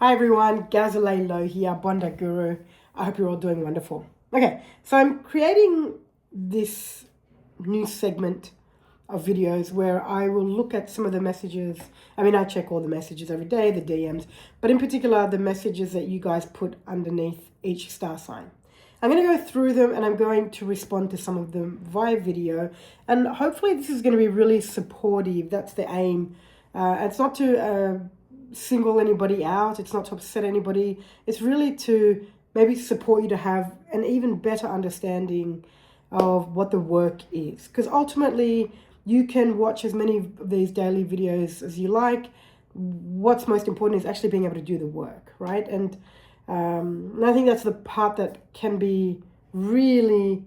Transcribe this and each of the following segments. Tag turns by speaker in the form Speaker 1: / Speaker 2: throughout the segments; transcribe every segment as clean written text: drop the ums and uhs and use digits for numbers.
Speaker 1: Hi everyone, Ghazaleh Lowe here, Bondi Guru. I hope you're all doing wonderful. Okay, so I'm creating this new segment of videos where I will look at some of the messages. I check all the messages every day, the DMs, but in particular, the messages that you guys put underneath each star sign. I'm going to go through them and I'm going to respond to some of them via video. And hopefully this is going to be really supportive. That's the aim. It's not to single anybody out. It's not to upset anybody. It's really to maybe support you to have an even better understanding of what the work is. Because ultimately, you can watch as many of these daily videos as you like. What's most important is actually being able to do the work, right? And I think that's the part that can be really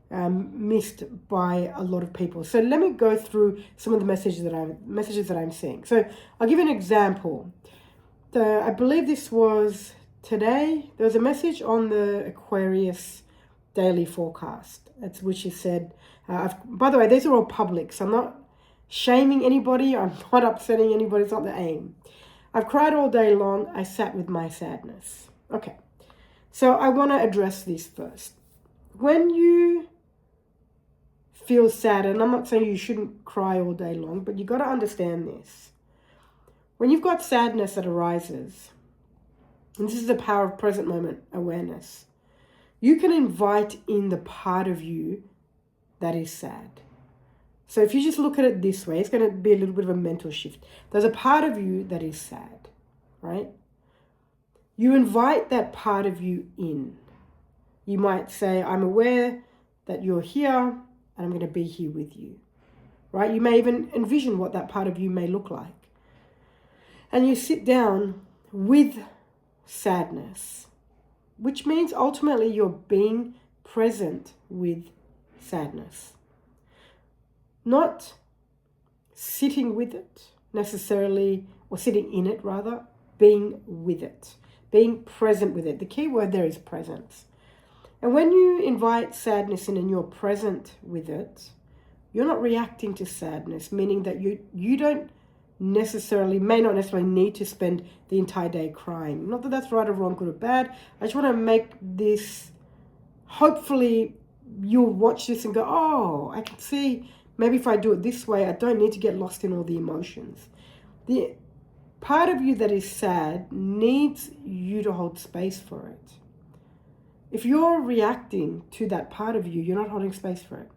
Speaker 1: missed by a lot of people. So let me go through some of the messages that I'm seeing. So I'll give you an example. I believe this was today. There was a message on the Aquarius daily forecast, which is said, by the way, these are all public, so I'm not shaming anybody, I'm not upsetting anybody, it's not the aim. I've cried all day long, I sat with my sadness. Okay, so I want to address this first. When you feel sad, and I'm not saying you shouldn't cry all day long, but you got to understand this. When you've got sadness that arises, and this is the power of present moment awareness, you can invite in the part of you that is sad. So if you just look at it this way, it's going to be a little bit of a mental shift. There's a part of you that is sad, right? You invite that part of you in. You might say, I'm aware that you're here and I'm going to be here with you, right? You may even envision what that part of you may look like. And you sit down with sadness, which means ultimately you're being present with sadness. Not sitting with it necessarily, or sitting in it rather, being with it, being present with it. The key word there is presence. And when you invite sadness in and you're present with it, you're not reacting to sadness, meaning that you may not necessarily need to spend the entire day crying. Not that that's right or wrong, good or bad. I just want to make this, hopefully you'll watch this and go, oh, I can see, maybe if I do it this way, I don't need to get lost in all the emotions. The part of you that is sad needs you to hold space for it. If you're reacting to that part of you, you're not holding space for it.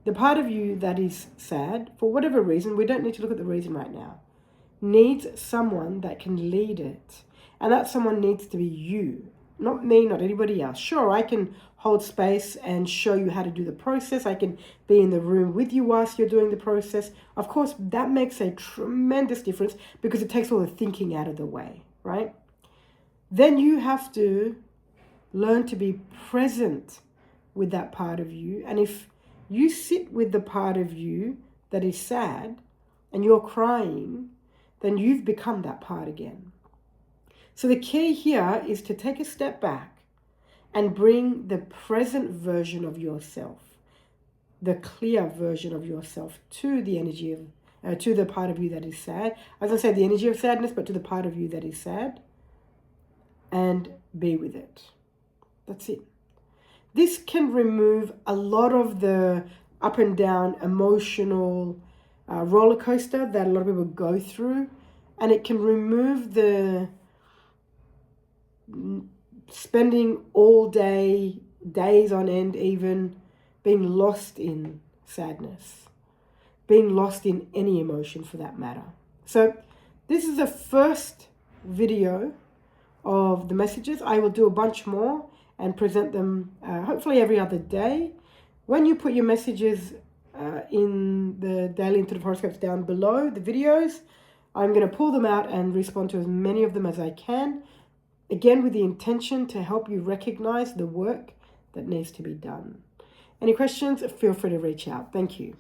Speaker 1: The part of you that is sad, for whatever reason, we don't need to look at the reason right now, needs someone that can lead it. And that someone needs to be you, not me, not anybody else. Sure, I can hold space and show you how to do the process. I can be in the room with you whilst you're doing the process. Of course, that makes a tremendous difference because it takes all the thinking out of the way, right? Then you have to learn to be present with that part of you. And if you sit with the part of you that is sad and you're crying, then you've become that part again. So the key here is to take a step back and bring the present version of yourself, the clear version of yourself to the energy of, to the part of you that is sad. As I say, the energy of sadness, but to the part of you that is sad, and be with it. That's it. This can remove a lot of the up and down emotional roller coaster that a lot of people go through. And it can remove the spending all day, days on end even, being lost in sadness, being lost in any emotion for that matter. So this is the first video of the messages. I will do a bunch more and present them hopefully every other day. When you put your messages in the daily intuitive horoscopes down below the videos, I'm going to pull them out and respond to as many of them as I can. Again, with the intention to help you recognize the work that needs to be done. Any questions? Feel free to reach out. Thank you.